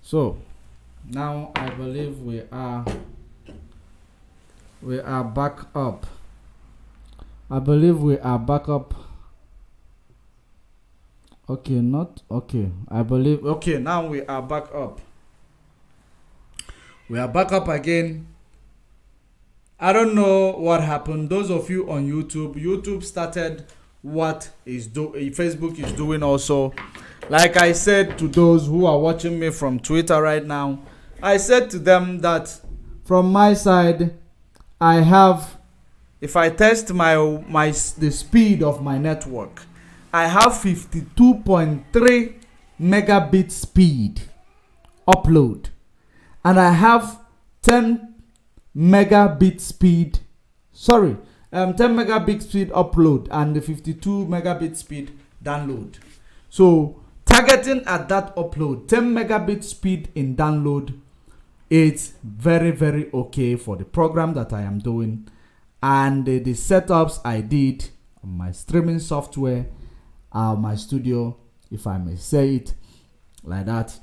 So now I believe we are back up. I believe we are back up. Okay, not okay. I believe okay, now we are back up. We are back up again. I don't know what happened. Those of you on YouTube started what is Facebook is doing also. Like I said to those who are watching me from Twitter right now, I said to them that from my side, I have, if I test the speed of my network, I have 52.3 megabit speed upload, and I have 10 megabit speed 10 megabit speed upload and the 52 megabit speed download. So targeting at that upload, 10 megabit speed in download, it's very, very okay for the program that I am doing. And the setups I did on my streaming software, my studio, if I may say it like that,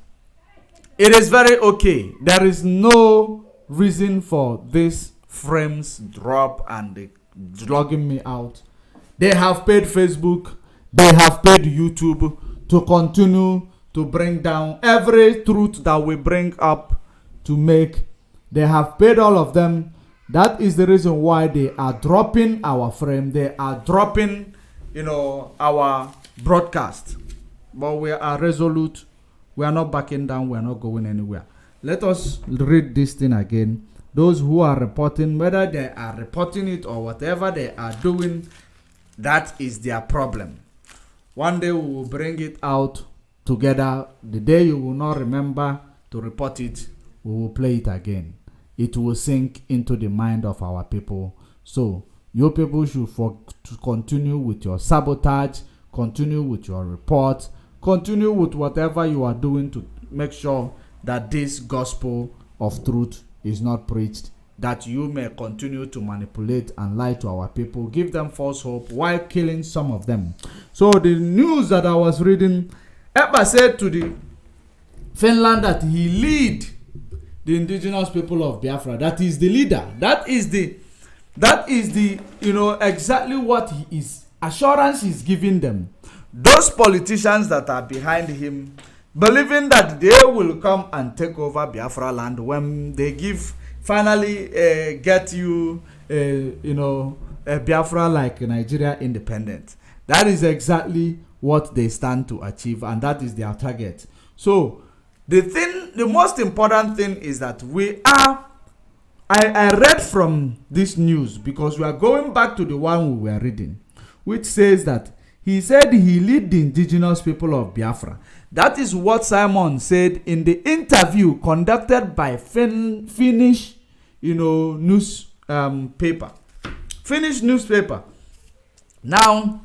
it is very okay. There is no reason for this frames drop and they logging me out. They have paid Facebook, they have paid YouTube to continue to bring down every truth that we bring up to make. They have paid all of them. That is the reason why they are dropping our frame. They are dropping, our broadcast. But we are resolute. We are not backing down. We are not going anywhere. Let us read this thing again. Those who are reporting, whether they are reporting it or whatever they are doing, that is their problem. One day we will bring it out together. The day you will not remember to report it, we will play it again. It will sink into the mind of our people. So you people should to continue with your sabotage, continue with your reports, continue with whatever you are doing to make sure that this gospel of truth is not preached, that you may continue to manipulate and lie to our people, give them false hope while killing some of them. So the news that I was reading, Eba said to the Finland that he lead the indigenous people of Biafra. That is the leader. That is the exactly what he is. Assurance he's giving them. Those politicians that are behind him, believing that they will come and take over Biafra land when they finally get Biafra like Nigeria independent. That is exactly what they stand to achieve, and that is their target. So the most important thing is that I read from this news, because we are going back to the one we were reading, which says that he said he lead the indigenous people of Biafra. That is what Simon said in the interview conducted by Finnish, newspaper. Finnish newspaper. Now,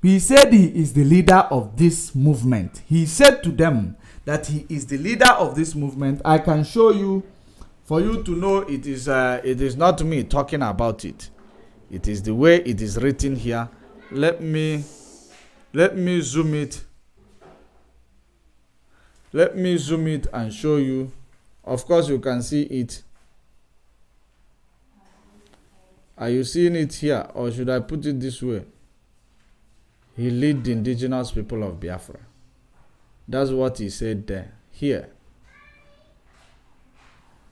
he said he is the leader of this movement. He said to them that he is the leader of this movement. I can show you, for you to know it is not me talking about it. It is the way it is written here. Let me zoom it. Let me zoom it and show you. Of course, you can see it. Are you seeing it here, or should I put it this way? He lead the indigenous people of Biafra. That's what he said there. Here.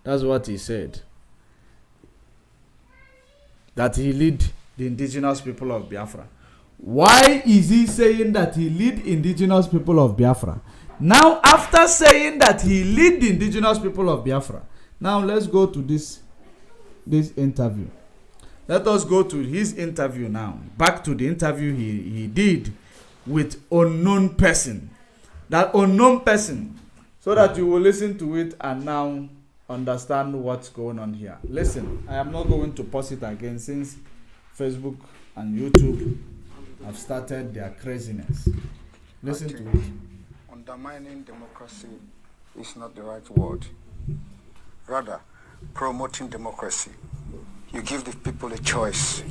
That's what he said. That he lead the indigenous people of Biafra. Why is he saying that he lead indigenous people of Biafra? Now, after saying that he lead the indigenous people of Biafra, now let's go to this interview. Let us go to his interview now. Back to the interview he did with unknown person. That unknown person. So that you will listen to it and now understand what's going on here. Listen, I am not going to pause it again since Facebook and YouTube have started their craziness. Listen to it. Undermining democracy is not the right word. Rather, promoting democracy. You give the people a choice.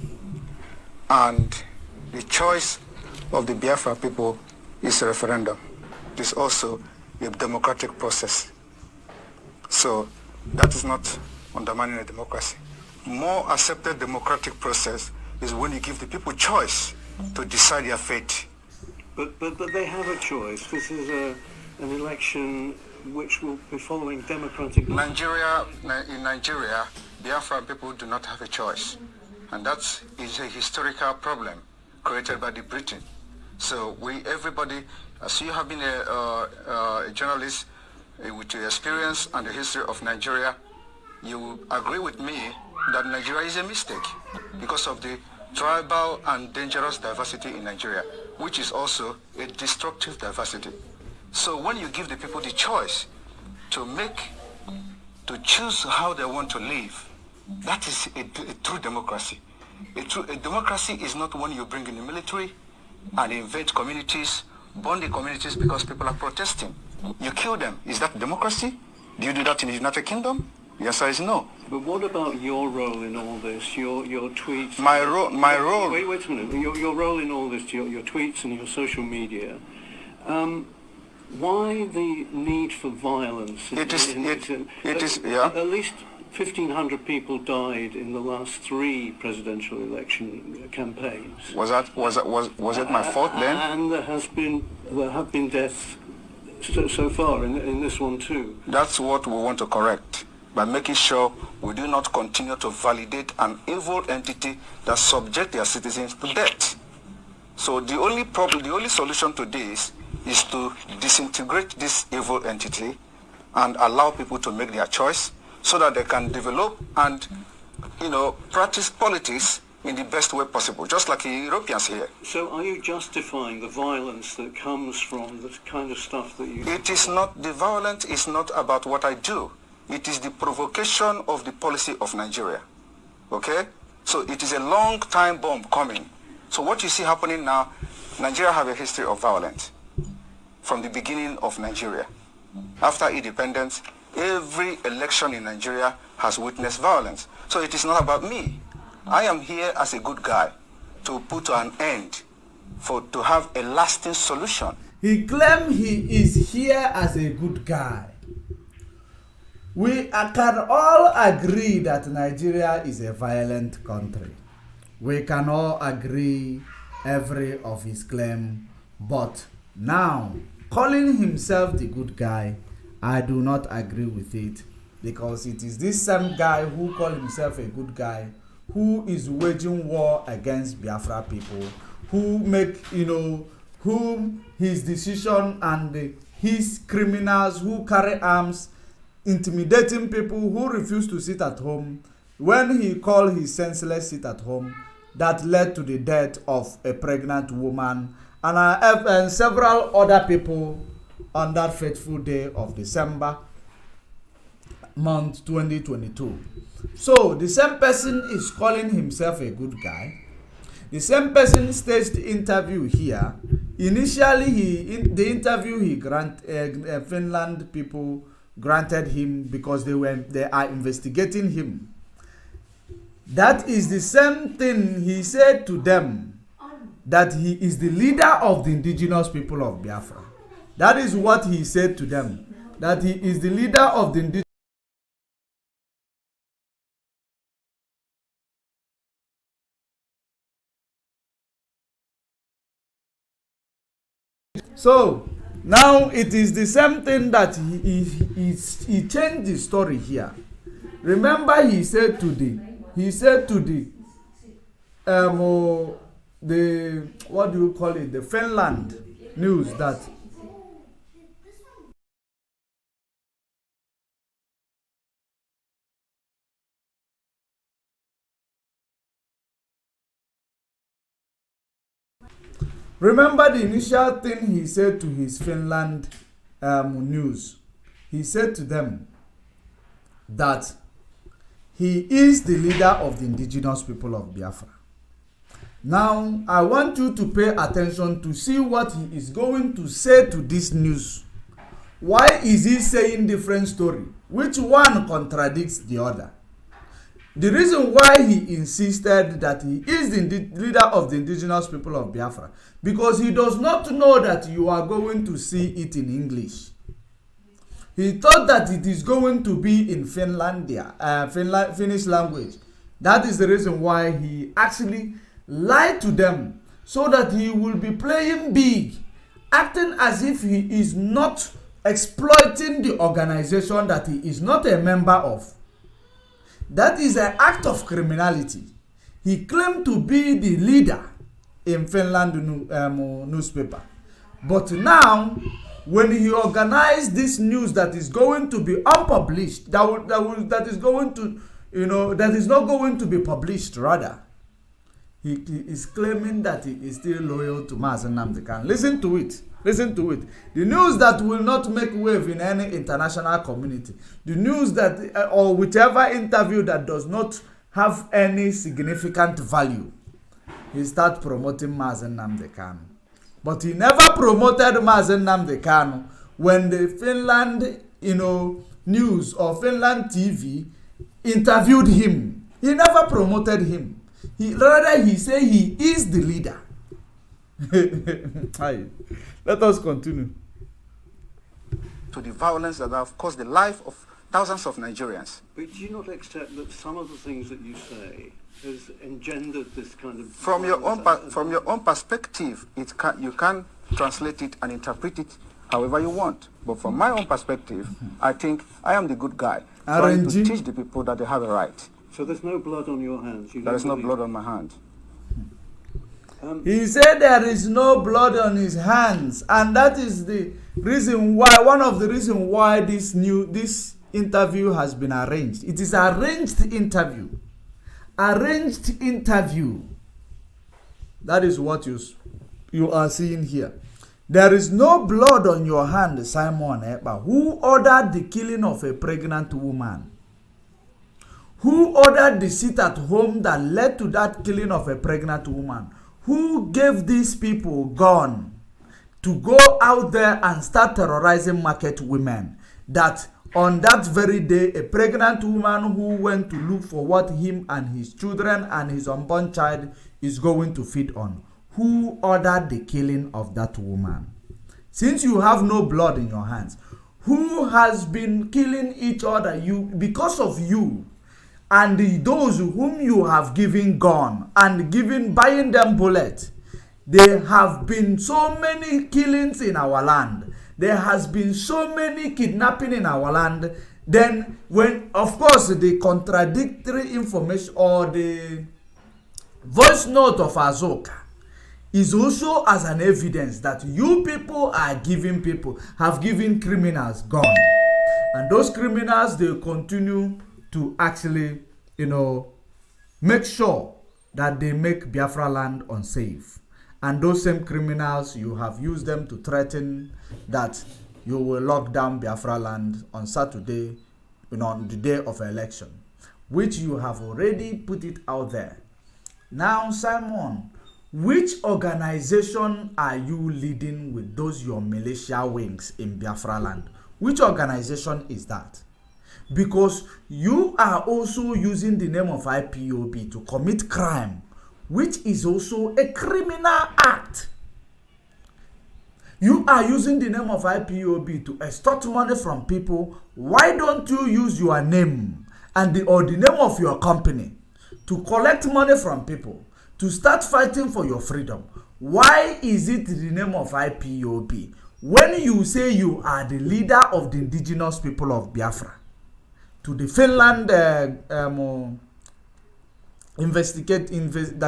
And the choice of the Biafra people is a referendum. It is also a democratic process. So that is not undermining a democracy. More accepted democratic process is when you give the people choice to decide their fate. But they have a choice. This is an election which will be following democratic law. In Nigeria, Biafran people do not have a choice. And that is a historical problem created by the Britain. So everybody, as you have been a journalist with your experience and the history of Nigeria, you will agree with me that Nigeria is a mistake because of the tribal and dangerous diversity in Nigeria, which is also a destructive diversity. So when you give the people the choice to choose how they want to live, that is a true democracy. A democracy is not when you bring in the military and invade communities, burn the communities because people are protesting. You kill them. Is that democracy? Do you do that in the United Kingdom? The answer is no. But what about your role in all this? Your tweets. My role. Wait a minute. Your role in all this, your tweets and your social media. Why the need for violence? It is. At least 1,500 people died in the last 3 presidential election campaigns. Was it my fault then? And there have been deaths so far in this one too. That's what we want to correct by making sure we do not continue to validate an evil entity that subject their citizens to death. So the only solution to this is to disintegrate this evil entity and allow people to make their choice so that they can develop and, practice politics in the best way possible, just like the Europeans here. So are you justifying the violence that comes from the kind of stuff that you... It is not, the violence is not about what I do. It is the provocation of the policy of Nigeria, okay? So it is a long time bomb coming. So what you see happening now, Nigeria have a history of violence from the beginning of Nigeria. After independence, every election in Nigeria has witnessed violence. So it is not about me. I am here as a good guy to put an end to have a lasting solution. He claimed he is here as a good guy. We can all agree that Nigeria is a violent country. We can all agree every of his claim, but now calling himself the good guy, I do not agree with it, because it is this same guy who called himself a good guy who is waging war against Biafra people, who whom his decision and his criminals who carry arms, intimidating people who refuse to sit at home, when he called his senseless sit at home, that led to the death of a pregnant woman and several other people on that fateful day of December month 2022. So the same person is calling himself a good guy. The same person staged the interview here. Initially, the interview Finland people granted him because they are investigating him. That is the same thing he said to them, that he is the leader of the indigenous people of Biafra. That is what he said to them, that he is the leader of the indigenous. So now it is the same thing that he changed the story here. Remember, he said to the what do you call it, the Finland news, that remember the initial thing he said to his Finland news. He said to them that he is the leader of the indigenous people of Biafra. Now, I want you to pay attention to see what he is going to say to this news. Why is he saying different story? Which one contradicts the other? The reason why he insisted that he is the leader of the indigenous people of Biafra, because he does not know that you are going to see it in English. He thought that it is going to be in Finnish language. That is the reason why he actually lied to them, so that he will be playing big, acting as if he is not exploiting the organization that he is not a member of. That is an act of criminality. He claimed to be the leader in Finland newspaper. But now, when he organized this news that is going to be unpublished, that is going to, that is not going to be published, rather, he is claiming that he is still loyal to Mazen Nnamdi Kanu. Listen to it. Listen to it. The news that will not make wave in any international community. The news that, or whichever interview that does not have any significant value. He started promoting Mazen Nnamdi Kanu. But he never promoted Mazen Nnamdi Kanu when the Finland, news or Finland TV interviewed him. He never promoted him. Rather, he said he is the leader. Let us continue. To the violence that have caused the life of thousands of Nigerians. But do you not accept that some of the things that you say has engendered this kind of... From your own perspective, you can translate it and interpret it however you want. But from my own perspective, I think I am the good guy trying to teach the people that they have a right. So there's no blood on your hands? There is no blood on my hand. He said there is no blood on his hands, and that is the reason why, one of the reasons why this interview has been arranged. It is arranged interview. Arranged interview. That is what you are seeing here. There is no blood on your hand, Simon Ekpa. Who ordered the killing of a pregnant woman? Who ordered the sit at home that led to that killing of a pregnant woman? Who gave these people gun to go out there and start terrorizing market women? That on that very day, a pregnant woman who went to look for what him and his children and his unborn child is going to feed on. Who ordered the killing of that woman? Since you have no blood in your hands, who has been killing each other? Because of you and those whom you have given gun and buying them bullets. There have been so many killings in our land. There has been so many kidnapping in our land. Then when, of course, the contradictory information or the voice note of Azoka is also as an evidence that you people have given criminals gun. And those criminals, they continue to actually, make sure that they make Biafra land unsafe. And those same criminals, you have used them to threaten that you will lock down Biafra land on Saturday, on the day of election, which you have already put it out there. Now, Simon, which organization are you leading with those your militia wings in Biafra land? Which organization is that? Because you are also using the name of IPOB to commit crime, which is also a criminal act. You are using the name of IPOB to extort money from people. Why don't you use your name or the name of your company to collect money from people, to start fighting for your freedom? Why is it the name of IPOB when you say you are the leader of the indigenous people of Biafra? To the Finland that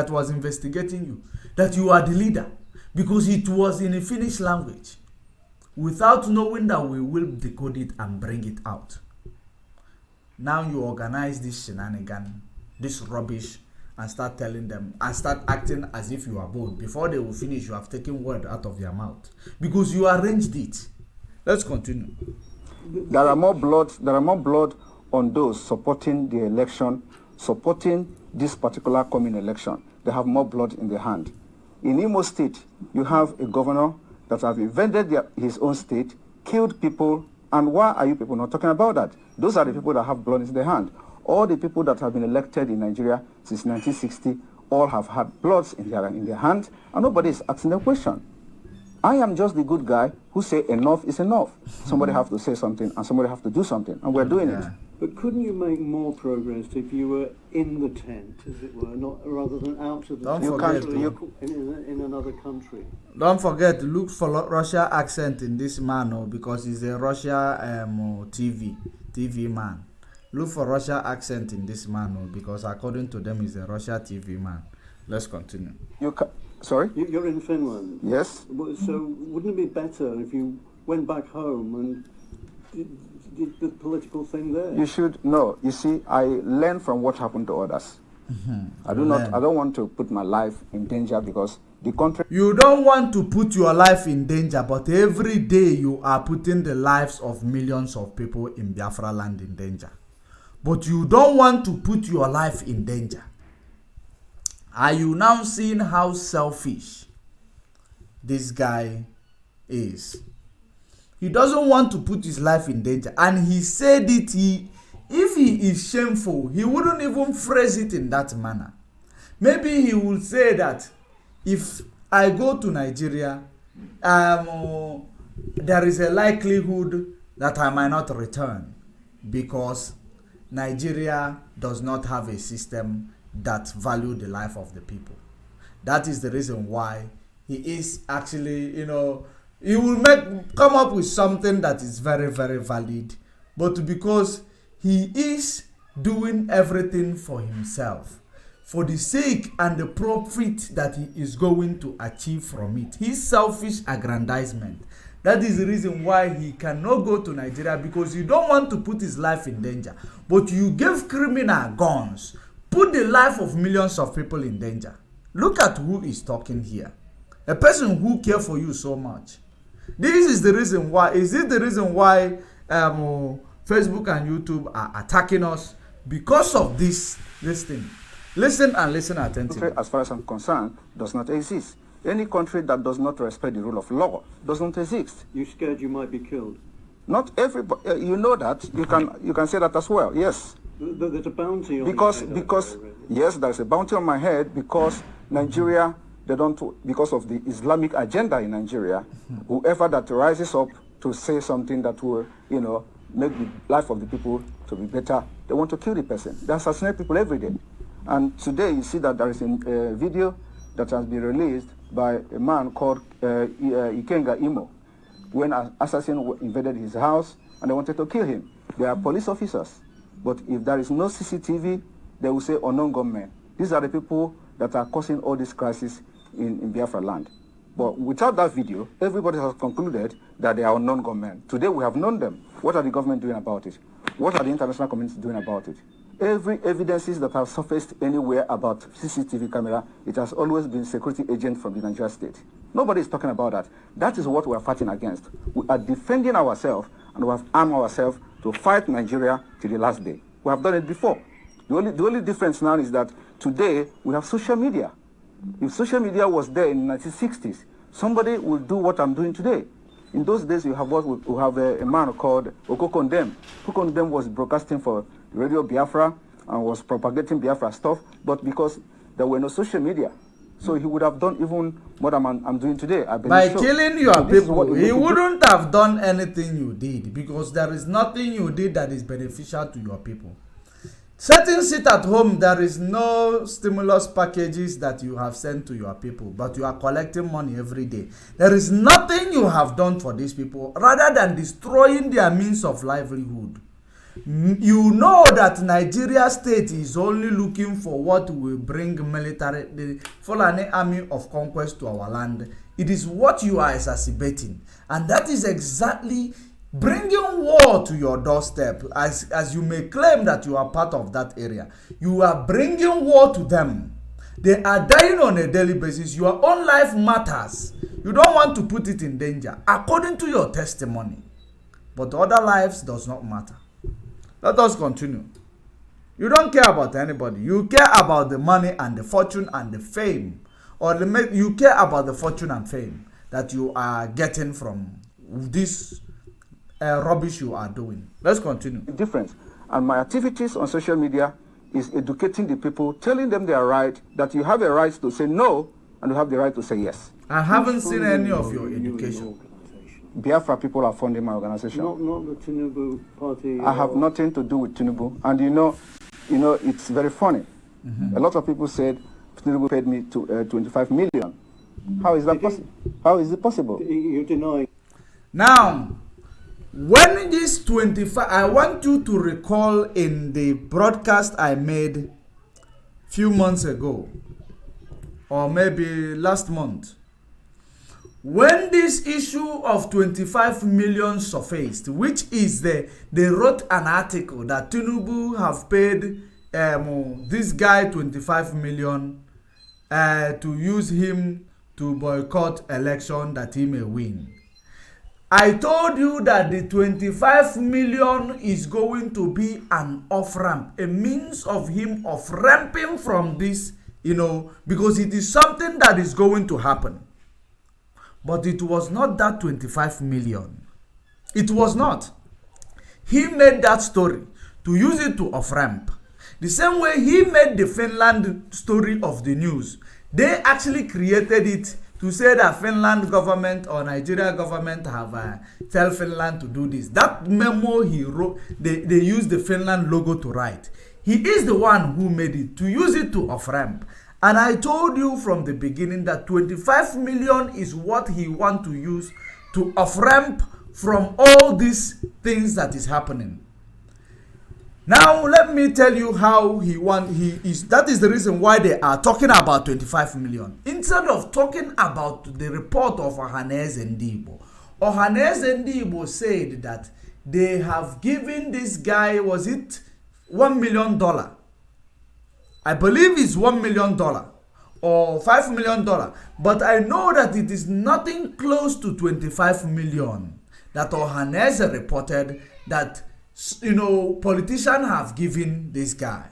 was investigating you, that you are the leader, because it was in a Finnish language, without knowing that we will decode it and bring it out. Now you organize this shenanigan, this rubbish, and start telling them, and start acting as if you are bold. Before they will finish, you have taken word out of their mouth, because you arranged it. Let's continue. There are more blood on those supporting the election, supporting this particular coming election. They have more blood in their hand. In Imo State, you have a governor that have invaded his own state, killed people, and why are you people not talking about that? Those are the people that have blood in their hand. All the people that have been elected in Nigeria since 1960 all have had bloods in their hand, and nobody is asking the question. I am just the good guy who say enough is enough. Somebody have to say something and somebody have to do something, and we're doing it. But couldn't you make more progress if you were in the tent, as it were, not rather than out of the tent? In another country. Don't forget, look for Russia accent in this man, because he's a Russia TV man. Look for Russia accent in this man, because according to them, he's a Russia TV man. Let's continue. Sorry? You're in Finland. Yes. So wouldn't it be better if you went back home and did the political thing there? You should. No. You see, I learn from what happened to others. I don't want to put my life in danger because the country. You don't want to put your life in danger, but every day you are putting the lives of millions of people in Biafra land in danger. But you don't want to put your life in danger. Are you now seeing how selfish this guy is? He doesn't want to put his life in danger. And he said it, if he is shameful, he wouldn't even phrase it in that manner. Maybe he would say that if I go to Nigeria, there is a likelihood that I might not return because Nigeria does not have a system that value the life of the people. That is the reason why he is actually, he will come up with something that is very, very valid, but because he is doing everything for himself, for the sake and the profit that he is going to achieve from it, his selfish aggrandizement. That is the reason why he cannot go to Nigeria, because you don't want to put his life in danger, but you give criminal guns, put the life of millions of people in danger. Look at who is talking here. A person who cares for you so much. This is the reason why. Is it the reason why Facebook and YouTube are attacking us? Because of this thing. Listen and listen attentively. As far as I'm concerned, does not exist. Any country that does not respect the rule of law does not exist. You're scared you might be killed? Not everybody. You know that. You can say that as well. Yes. There's a bounty on because your head, yes, there's a bounty on my head because Nigeria, because of the Islamic agenda in Nigeria, whoever that rises up to say something that will, make the life of the people to be better, they want to kill the person. They assassinate people every day. And today you see that there is a video that has been released by a man called Ikenga Imo, when an assassin invaded his house and they wanted to kill him. They are police officers. But if there is no CCTV, they will say unknown gunmen. These are the people that are causing all this crisis in Biafra land. But without that video, everybody has concluded that they are unknown gunmen. Today we have known them. What are the government doing about it? What are the international community doing about it? Every evidences that have surfaced anywhere about CCTV camera, it has always been security agent from the Nigeria state. Nobody is talking about that. That is what we are fighting against. We are defending ourselves, and we have armed ourselves to fight Nigeria till the last day. We have done it before. The only difference now is that today we have social media. If social media was there in the 1960s, somebody will do what I'm doing today. In those days, we have a man called Okokondem. Okokondem was broadcasting for Radio Biafra and was propagating Biafra stuff, but because there were no social media, so he would have done even more than I'm doing today. By killing your people, he wouldn't have done anything you did, because there is nothing you did that is beneficial to your people. Setting sit at home, there is no stimulus packages that you have sent to your people, but you are collecting money every day. There is nothing you have done for these people rather than destroying their means of livelihood. You know that Nigeria state is only looking for what will bring military, the Fulani army of conquest to our land. It is what you are exacerbating, and that is exactly bringing war to your doorstep. As you may claim that you are part of that area, you are bringing war to them. They are dying on a daily basis. Your own life matters. You don't want to put it in danger according to your testimony, but other lives does not matter. Let us continue. You don't care about anybody. You care about the money and the fortune and the fame, or you care about the fortune and fame that you are getting from this rubbish you are doing. Let's continue. Difference. And my activities on social media is educating the people, telling them they are right, that you have a right to say no and you have the right to say yes. I haven't seen any of your education. education. Biafra people are funding my organization. Not the Tinubu party. I have nothing to do with Tinubu, and you know, it's very funny. A lot of people said Tinubu paid me 25 million. How is that possible? How is it possible? You deny. Now, when this 25, I want you to recall in the broadcast I made few months ago, or maybe last month, when this issue of 25 million surfaced, which is they wrote an article that Tinubu have paid this guy 25 million to use him to boycott election that he may win. I told you that the 25 million is going to be an off-ramp, a means of him off-ramping from this, because it is something that is going to happen. But it was not that 25 million. It was not. He made that story to use it to off-ramp. The same way he made the Finland story of the news. They actually created it to say that Finland government or Nigeria government have tell Finland to do this. That memo he wrote, they used the Finland logo to write. He is the one who made it, to use it to off-ramp. And I told you from the beginning that 25 million is what he want to use to off-ramp from all these things that is happening. Now let me tell you how that is the reason why they are talking about 25 million. Instead of talking about the report of Ohanaeze Ndigbo. Ohanaeze Ndigbo said that they have given this guy, was it $1 million? I believe it's $1 million or $5 million. But I know that it is nothing close to 25 million that Ohanaeze reported that politicians have given this guy.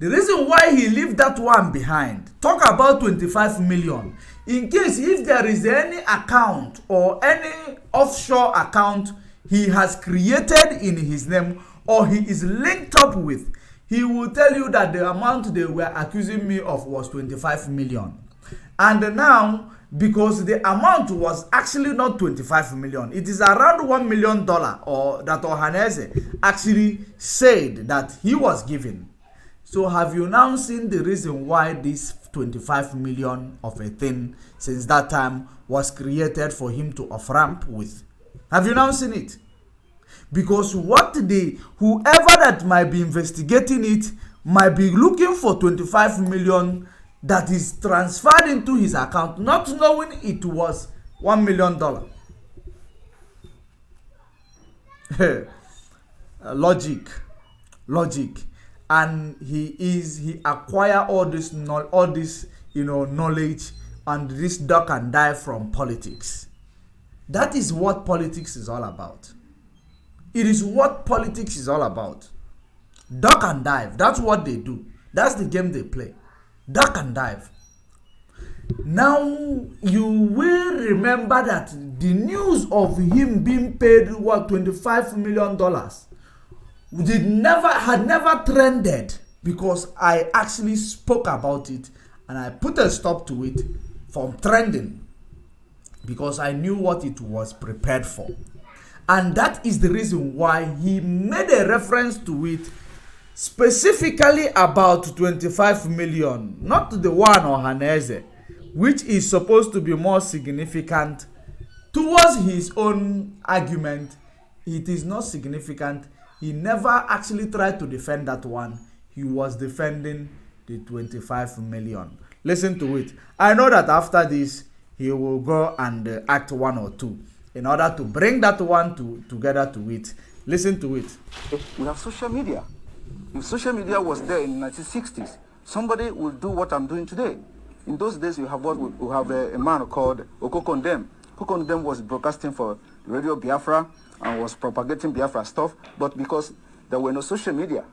The reason why he left that one behind, talk about 25 million, in case if there is any account or any offshore account he has created in his name or he is linked up with, he will tell you that the amount they were accusing me of was 25 million. And now, because the amount was actually not 25 million, it is around $1 million, or that Ohanaeze actually said that he was given. So have you now seen the reason why this 25 million of a thing since that time was created for him to off-ramp with? Have you now seen it? Because whoever that might be investigating it might be looking for 25 million that is transferred into his account, not knowing it was $1 million. Logic. And he acquire all this knowledge and this duck and dive from politics. That is what politics is all about. It is what politics is all about. Duck and dive. That's what they do. That's the game they play. Duck and dive. Now you will remember that the news of him being paid $25 million had never trended, because I actually spoke about it and I put a stop to it from trending, because I knew what it was prepared for. And that is the reason why he made a reference to it specifically about 25 million, not the one Ohanaeze, which is supposed to be more significant towards his own argument. It is not significant. He never actually tried to defend that one. He was defending the 25 million. Listen to it. I know that after this, he will go and act one or two in order to bring that one together to it. Listen to it. We have social media. If social media was there in the 1960s, somebody would do what I'm doing today. In those days, we have a man called Okokondem. Okokondem was broadcasting for Radio Biafra and was propagating Biafra stuff, but because there were no social media,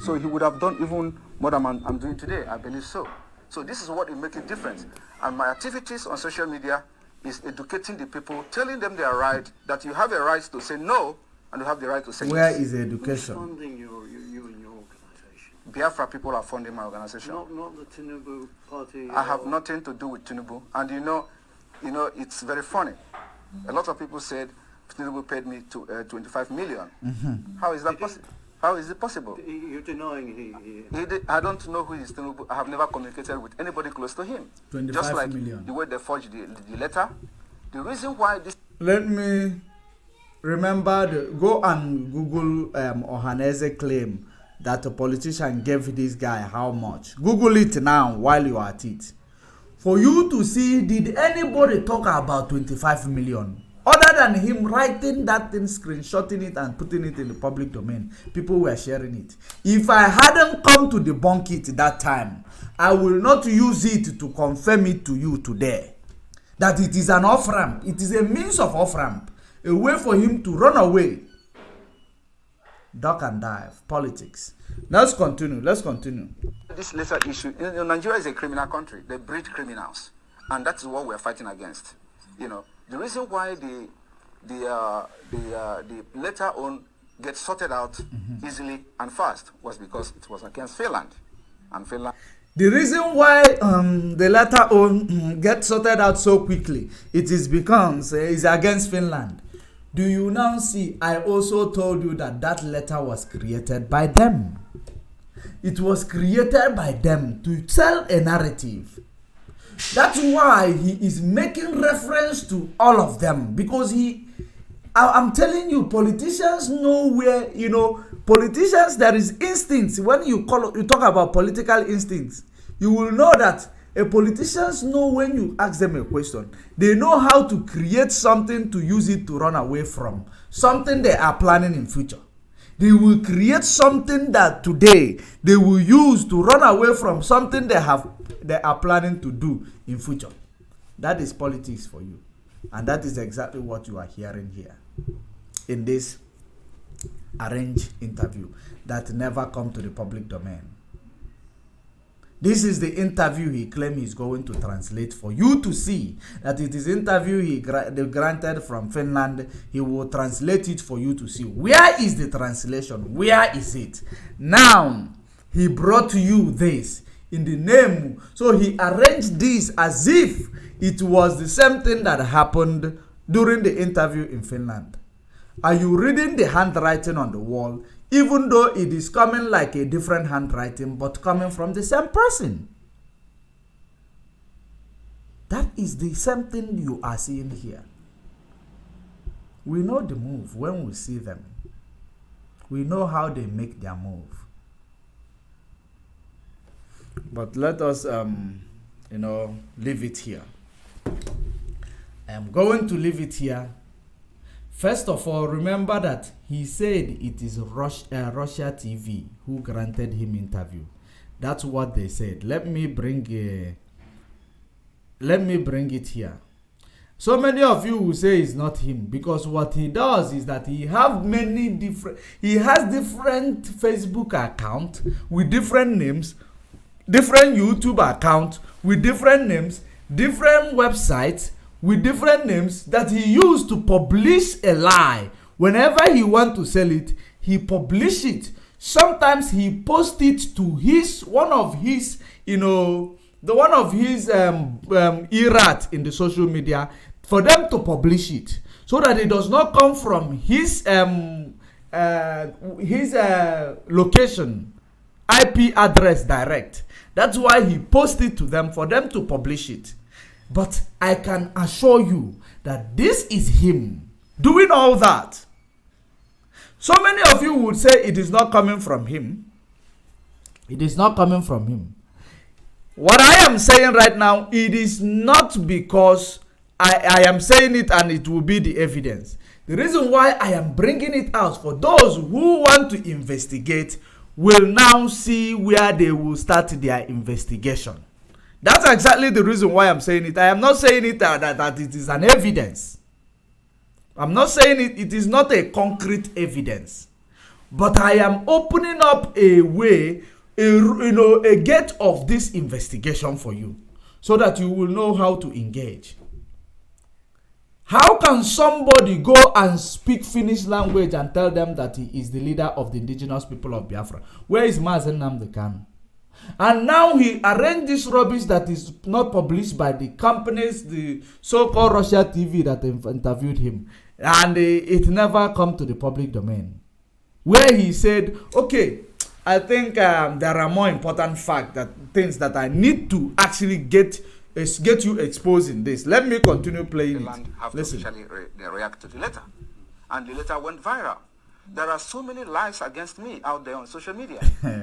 so he would have done even more than I'm doing today, I believe so. So this is what will make a difference. And my activities on social media is educating the people, telling them they are right, that you have a right to say no, and you have the right to say yes. Where is education? Funding you and your organization. Biafra people are funding my organization. Not the Tinubu party. I have nothing to do with Tinubu. And You know, it's very funny. A lot of people said TINUBU paid me 25 million. How is that possible? How is it possible? You're denying I don't know who is TINUBU. I have never communicated with anybody close to him. 25 Just like million. the way they forged the letter. The reason why this... Let me go and Google Ohaneze claim that a politician gave this guy how much. Google it now while you are at it. For you to see, did anybody talk about 25 million? Other than him writing that thing, screenshotting it and putting it in the public domain, people were sharing it. If I hadn't come to debunk it that time, I will not use it to confirm it to you today. That it is an off-ramp. It is a means of off-ramp. A way for him to run away. Duck and dive. Politics. Let's continue. This lesser issue, Nigeria is a criminal country. They breed criminals. And that's what we're fighting against. You know, the reason why the letter on gets sorted out easily and fast was because it was against Finland. And Finland... The reason why the letter on gets sorted out so quickly, it is because it's against Finland. Do you now see? I also told you that that letter was created by them. It was created by them to tell a narrative. That's why he is making reference to all of them, because I'm telling you, politicians know where, politicians, there is instincts. When you talk about political instincts, you will know that politicians know when you ask them a question. They know how to create something to use it to run away from, something they are planning in future. They will create something that today they will use to run away from something they are planning to do in future. That is politics for you. And that is exactly what you are hearing here in this arranged interview that never come to the public domain. This is the interview he claimed he's going to translate for you to see that it is interview they granted from Finland. He will translate it for you to see. Where is the translation? Where is it? Now, he brought you this in the name. So he arranged this as if it was the same thing that happened during the interview in Finland. Are you reading the handwriting on the wall? Even though it is coming like a different handwriting, but coming from the same person. That is the same thing you are seeing here. We know the move when we see them. We know how they make their move. But let us, leave it here. I am going to leave it here. First of all, remember that he said it is Russia TV who granted him interview. That's what they said. Let me bring it here. So many of you will say it's not him, because what he does is that he has different Facebook account with different names, different YouTube account with different names, different websites with different names that he used to publish a lie. Whenever he want to sell it, he publish it. Sometimes he post it to one of his erat in the social media for them to publish it, so that it does not come from his location, IP address direct. That's why he post it to them for them to publish it. But I can assure you that this is him doing all that. So many of you would say it is not coming from him. It is not coming from him. What I am saying right now, it is not because I am saying it and it will be the evidence. The reason why I am bringing it out for those who want to investigate will now see where they will start their investigation. That's exactly the reason why I'm saying it. I am not saying it that it is an evidence. I'm not saying it is not a concrete evidence. But I am opening up a way, a gate of this investigation for you, so that you will know how to engage. How can somebody go and speak Finnish language and tell them that he is the leader of the indigenous people of Biafra? Where is Mazen Nnamdi Kanu? And now he arranged this rubbish that is not published by the companies, the so-called Russia TV that interviewed him. And it never come to the public domain. Where he said, okay, I think there are more important things that I need to actually get you exposed in this. Let me continue playing it. Have Listen. to officially react to the letter. And the letter went viral. There are so many lies against me out there on social media.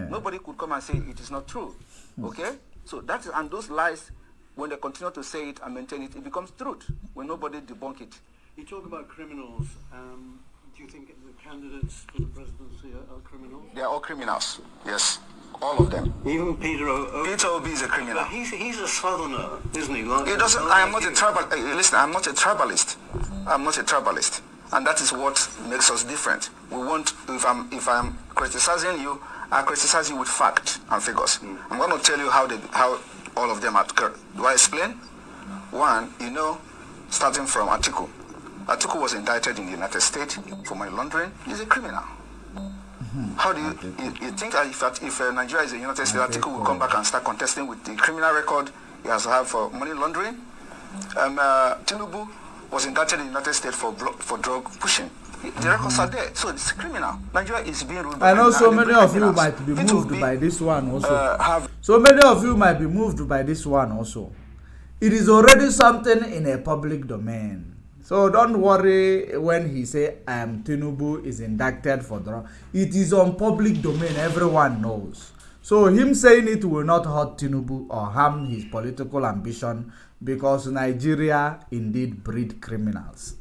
Nobody could come and say it is not true. Okay? So that is, and those lies, when they continue to say it and maintain it, it becomes truth when nobody debunk it. You talk about criminals. Do you think the candidates for the presidency are criminals? They are all criminals. Yes. All of them. Even Peter Obi. Peter Obi is a criminal. But he's a southerner, isn't he? Like, It doesn't. I am not a tribal. Listen, I'm not a tribalist. I'm not a tribalist, and that is what makes us different. We want. If I'm criticizing you, I criticize you with fact and figures. I'm going to tell you how all of them are. Do I explain? One, starting from Atiku. Atiku was indicted in the United States for money laundering. He's a criminal. How do you think that if Nigeria is a United States, Atiku will come back and start contesting with the criminal record he has had for money laundering? TINUBU was indicted in the United States for drug pushing. The records are there, so it's criminal. Nigeria is being ruled by. I know so many of you might be moved by this one also. So many of you might be moved by this one also. It is already something in a public domain. So don't worry when he say Tinubu is indicted for drug. It is on public domain. Everyone knows. So him saying it will not hurt Tinubu or harm his political ambition, because Nigeria indeed breed criminals,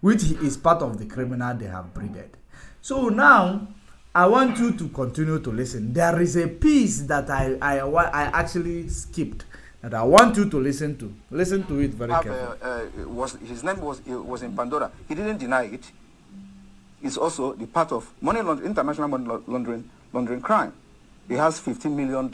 which is part of the criminal they have breeded. So now I want you to continue to listen. There is a piece that I actually skipped that I want you to listen to. Listen to it very carefully. His name was in Pandora. He didn't deny it. It's also the part of international money laundering crime. He has $15 million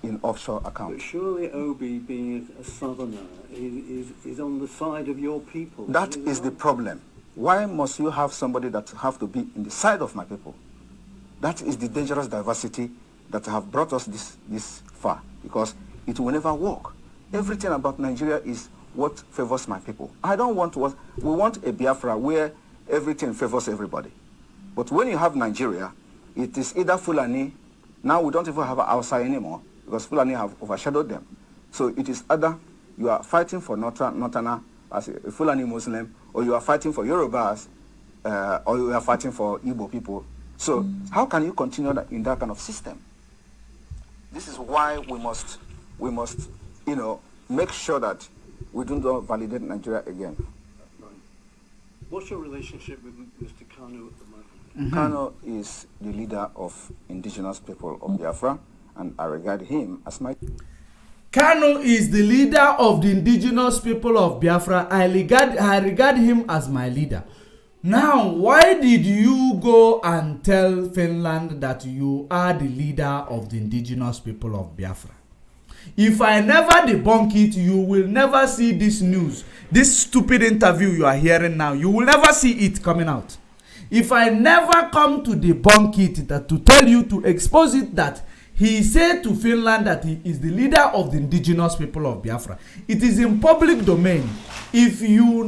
in offshore accounts. But surely Obi, being a southerner, is on the side of your people. That is the problem. Why must you have somebody that have to be in the side of my people? That is the dangerous diversity that have brought us this far, because it will never work. Everything about Nigeria is what favors my people. I don't want what we want a Biafra where everything favors everybody. But when you have Nigeria, it is either Fulani. Now we don't even have Hausa anymore, because Fulani have overshadowed them. So it is either you are fighting for Northerner as a Fulani Muslim, or you are fighting for Yorubas, or you are fighting for Igbo people. So how can you continue in that kind of system? This is why we must make sure that we do not validate Nigeria again. Right. What's your relationship with Mr. Kanu at the moment? Kanu is the leader of indigenous people of Biafra, and I regard him as my... Kanu is the leader of the indigenous people of Biafra. I regard him as my leader. Now, why did you go and tell Finland that you are the leader of the indigenous people of Biafra? If I never debunk it, you will never see this news. This stupid interview you are hearing now, you will never see it coming out. If I never come to debunk it, to tell you, to expose it, that he said to Finland that he is the leader of the indigenous people of Biafra, it is in public domain. If you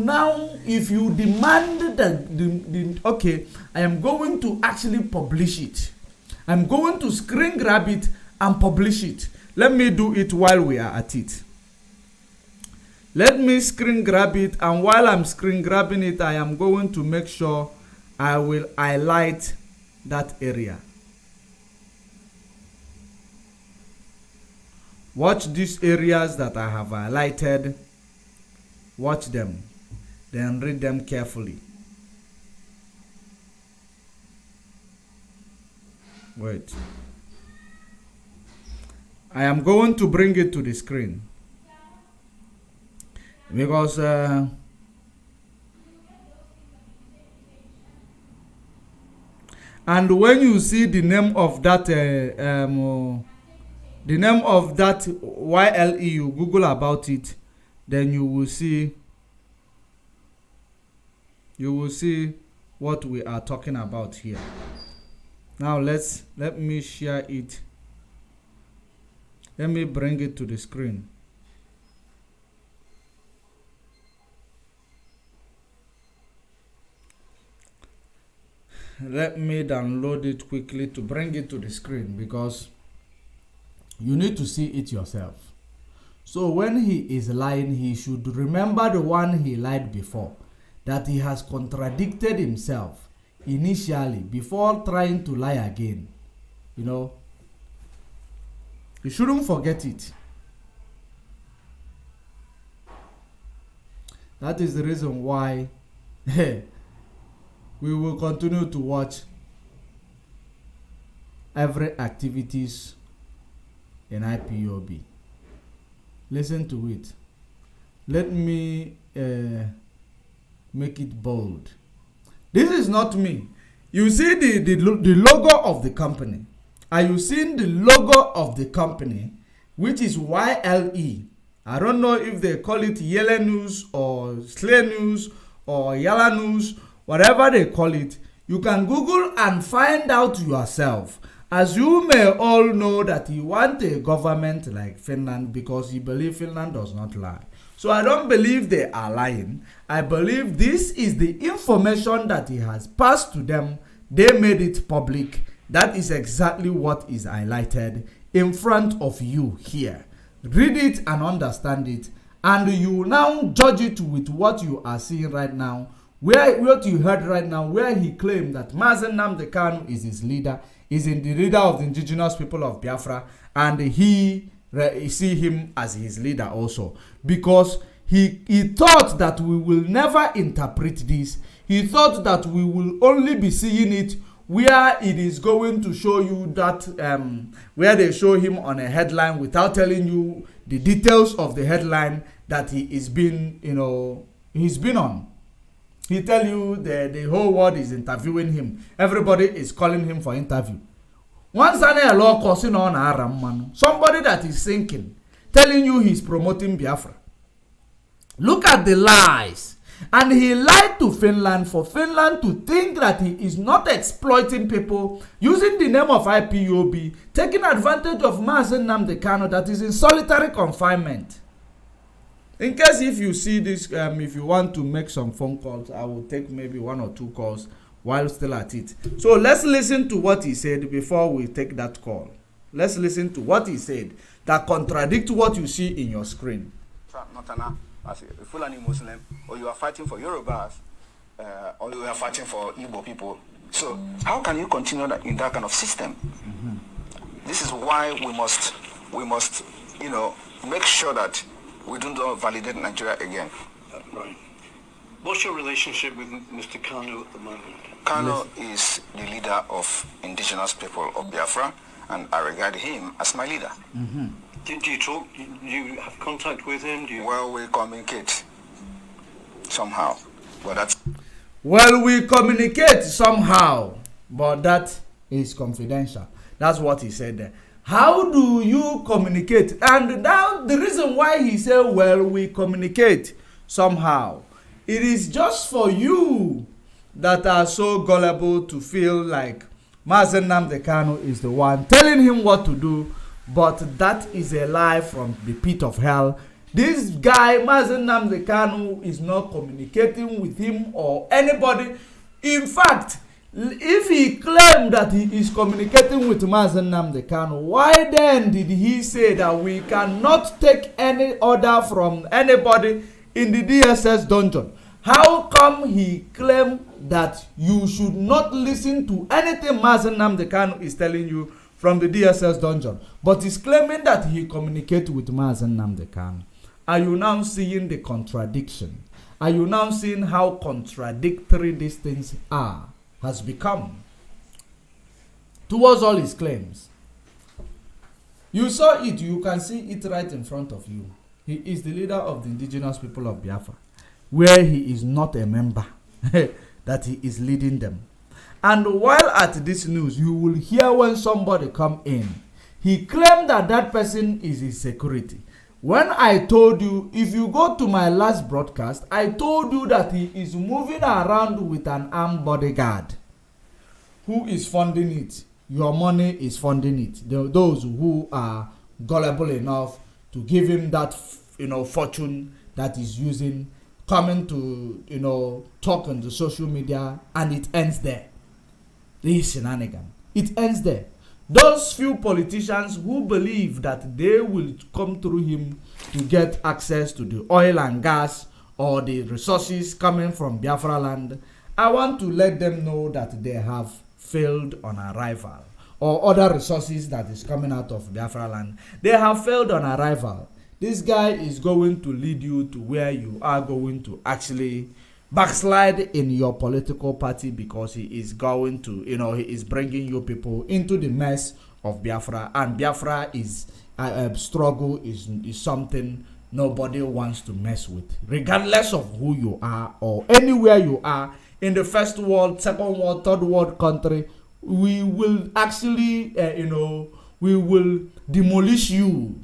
demand that, okay, I am going to actually publish it. I'm going to screen grab it and publish it. Let me do it while we are at it. Let me screen grab it, and while I'm screen grabbing it, I am going to make sure I will highlight that area. Watch these areas that I have highlighted. Watch them, then read them carefully. Wait. I am going to bring it to the screen, because and when you see the name of that YLE, you Google about it, then you will see what we are talking about here. Now let me share it Let me bring it to the screen. Let me download it quickly to bring it to the screen, because you need to see it yourself. So when he is lying, he should remember the one he lied before, that he has contradicted himself initially before trying to lie again. You know, you shouldn't forget it. That is the reason why we will continue to watch every activities in IPOB. Listen to it. Let me make it bold. This is not me. You see the logo of the company. Are you seeing the logo of the company, which is YLE? I don't know if they call it Yellow News or Slay News or Yala News, whatever they call it. You can Google and find out yourself. As you may all know that he wants a government like Finland because he believes Finland does not lie. So I don't believe they are lying. I believe this is the information that he has passed to them. They made it public. That is exactly what is highlighted in front of you here. Read it and understand it. And you now judge it with what you are seeing right now. What you heard right now, where he claimed that Mazen Nnamdi Kanu is his leader, is in the leader of the indigenous people of Biafra, and he see him as his leader also, because he thought that we will never interpret this. He thought that we will only be seeing it where it is going to show you that where they show him on a headline without telling you the details of the headline that he is been, he's been on. He tell you the whole world is interviewing him. Everybody is calling him for interview. Once somebody that is sinking, telling you he's promoting Biafra. Look at the lies. And he lied to Finland for Finland to think that he is not exploiting people, using the name of IPOB, taking advantage of Mazen Nnamdi Kanu that is in solitary confinement. In case if you see this, if you want to make some phone calls, I will take maybe 1 or 2 calls while still at it. So let's listen to what he said before we take that call. Let's listen to what he said that contradicts what you see in your screen. As a Fulani Muslim, or you are fighting for Yorubas, or you are fighting for Igbo people. So how can you continue that in that kind of system? This is why we must, make sure that we don't validate Nigeria again. Right. What's your relationship with Mr. Kanu at the moment? Kanu is the leader of indigenous people of Biafra, and I regard him as my leader. Do you talk? Do you have contact with him? Well, we communicate somehow, but that's... Well, we communicate somehow, but that is confidential. That's what he said there. How do you communicate? And now the reason why he said, well, we communicate somehow, it is just for you that are so gullible to feel like Mazen Nnamdi Kanu is the one telling him what to do. But that is a lie from the pit of hell. This guy, Mazen Nnamdi Kanu, is not communicating with him or anybody. In fact, if he claimed that he is communicating with Mazen Nnamdi Kanu, why then did he say that we cannot take any order from anybody in the DSS dungeon? How come he claimed that you should not listen to anything Mazen Nnamdi Kanu is telling you from the DSS dungeon, but he's claiming that he communicates with Mazen Nnamdi Kanu? Are you now seeing the contradiction? Are you now seeing how contradictory these things has become towards all his claims? You saw it, you can see it right in front of you. He is the leader of the indigenous people of Biafra, where he is not a member, that he is leading them. And while at this news, you will hear when somebody come in, he claimed that that person is his security. When I told you, if you go to my last broadcast, I told you that he is moving around with an armed bodyguard. Who is funding it? Your money is funding it. Those who are gullible enough to give him that, fortune that he's using, coming to, talk on the social media, and it ends there. This shenanigan. It ends there. Those few politicians who believe that they will come through him to get access to the oil and gas or the resources coming from Biafra land, I want to let them know that they have failed on arrival. Or other resources that is coming out of Biafra land, they have failed on arrival. This guy is going to lead you to where you are going to actually backslide in your political party, because he is going to, he is bringing you people into the mess of Biafra, and Biafra is struggle is something nobody wants to mess with, regardless of who you are or anywhere you are in the first world, second world, third world country. We will actually, we will demolish you,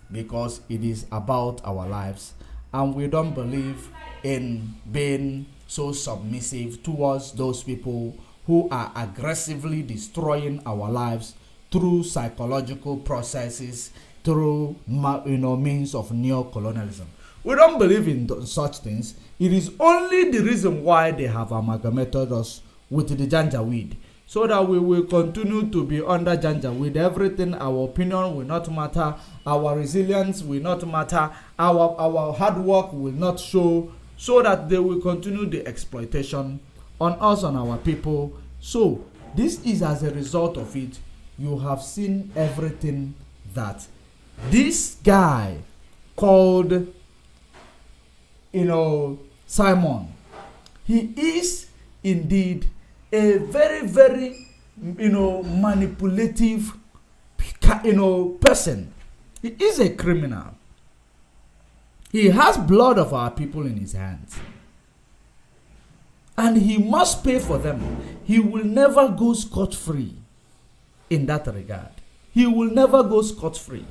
because it is about our lives. And we don't believe in being so submissive towards those people who are aggressively destroying our lives through psychological processes, through means of neo-colonialism. We don't believe in such things. It is only the reason why they have amalgamated us with the Janjaweed, so that we will continue to be under Janjaweed. Everything, our opinion will not matter, our resilience will not matter, our hard work will not show, so that they will continue the exploitation on us, on our people. So this is as a result of it. You have seen everything that this guy called, Simon, he is indeed a very, very, manipulative, person. He is a criminal. He has blood of our people in his hands, and he must pay for them. He will never go scot-free in that regard. He will never go scot-free.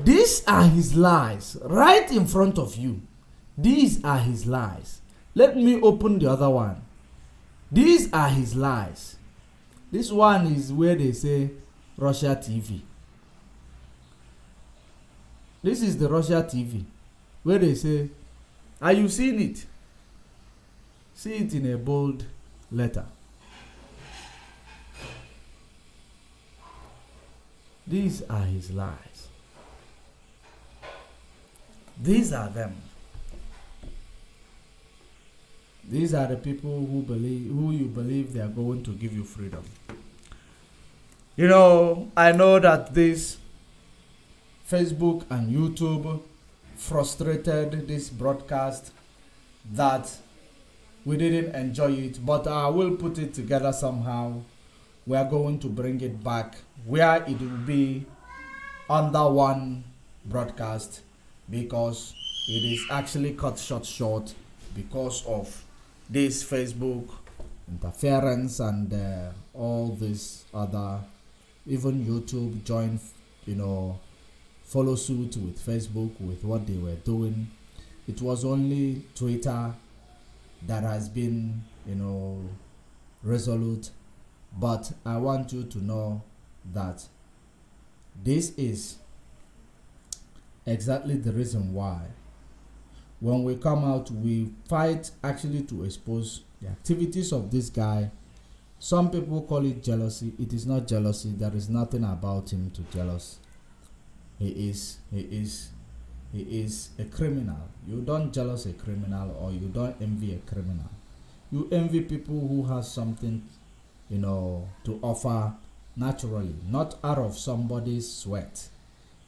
These are his lies right in front of you. These are his lies. Let me open the other one. These are his lies. This one is where they say Russia TV. This is the Russia TV, where they say, are you seeing it? See it in a bold letter. These are his lies. These are them. These are the people who you believe they are going to give you freedom. I know that this Facebook and YouTube frustrated this broadcast, that we didn't enjoy it, but I will put it together somehow. We are going to bring it back where it will be under one broadcast, because it is actually cut short because of this Facebook interference and all this other, even YouTube joined, follow suit with Facebook with what they were doing. It was only Twitter that has been, resolute. But I want you to know that this is exactly the reason why when we come out, we fight actually to expose the activities of this guy. Some people call it jealousy. It is not jealousy. There is nothing about him to jealous. He is a criminal. You don't jealous a criminal, or you don't envy a criminal. You envy people who has something, to offer naturally, not out of somebody's sweat.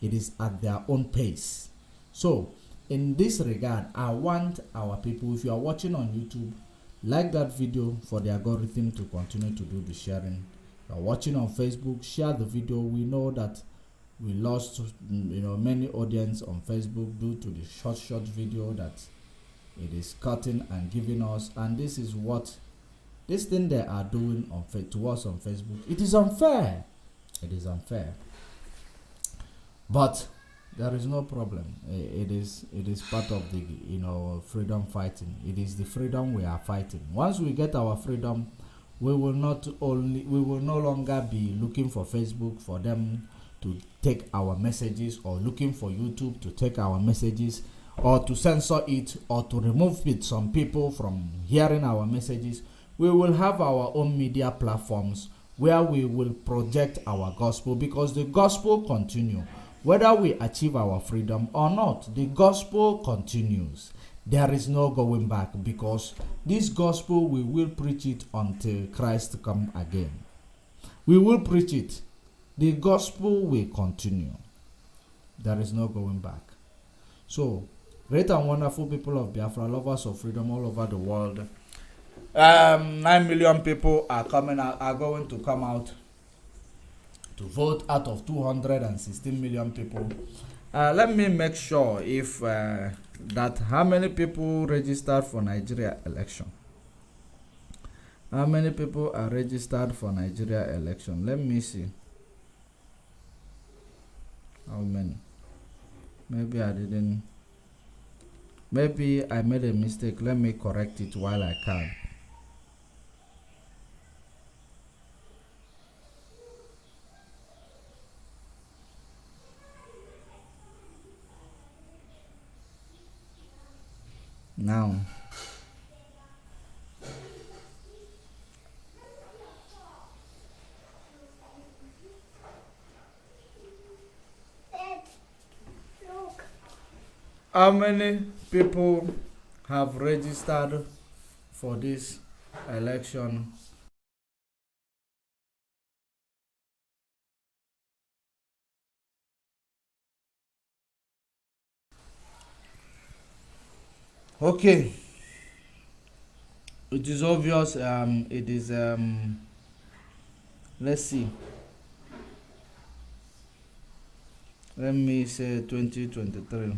It is at their own pace. So in this regard, I want our people, if you are watching on YouTube, like that video for the algorithm to continue to do the sharing. If you are watching on Facebook, share the video. We know that we lost many audience on Facebook due to the short video that it is cutting and giving us, and this is what this thing they are doing to us on Facebook. It is unfair. It is unfair. But there is no problem. It is part of the freedom fighting. It is the freedom we are fighting. Once we get our freedom, We will no longer be looking for Facebook for them to take our messages, or looking for YouTube to take our messages, or to censor it, or to remove some people from hearing our messages. We will have our own media platforms where we will project our gospel, because the gospel continues. Whether we achieve our freedom or not, the gospel continues. There is no going back, because this gospel, we will preach it until Christ come again. We will preach it. The gospel will continue. There is no going back. So, great and wonderful people of Biafra, lovers of freedom all over the world. 9 million people are going to come out to vote out of 216 million people. Let me make sure if that how many people registered for Nigeria election. How many people are registered for Nigeria election? Let me see. How many? Maybe I didn't. Maybe I made a mistake. Let me correct it while I can. Now, how many people have registered for this election? Okay, it is obvious. It is let's see. Let me say 2023.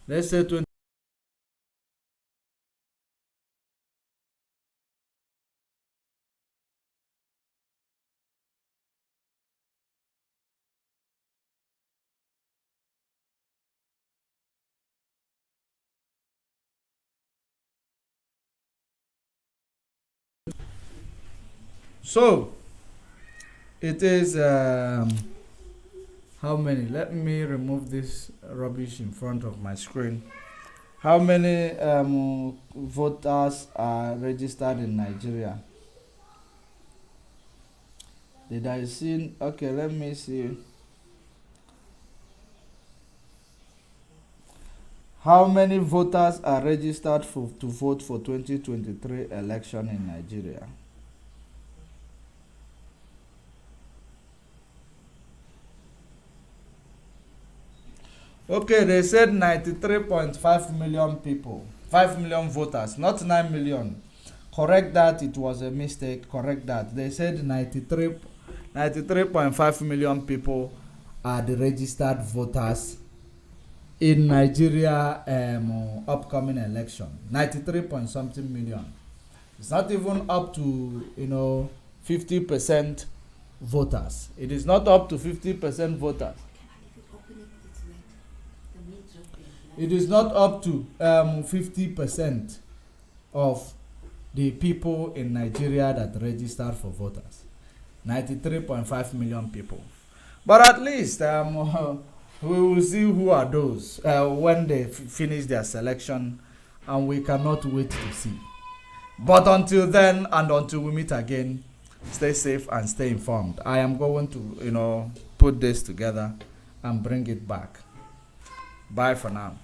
Let's say 20. So it is how many? Let me remove this rubbish in front of my screen. How many voters are registered in Nigeria? Did I see? Okay, let me see. How many voters are registered to vote for 2023 election in Nigeria? Okay, they said 93.5 million people. 5 million voters, not 9 million. Correct that, it was a mistake. Correct that. They said 93.5 million people are the registered voters in Nigeria upcoming election. 93 point something million. It's not even up to 50% voters. It is not up to 50% voters. It is not up to 50% of the people in Nigeria that registered for voters. 93.5 million people. But at least we will see who are those when they finish their selection, and we cannot wait to see. But until then, and until we meet again, stay safe and stay informed. I am going to, put this together and bring it back. Bye for now.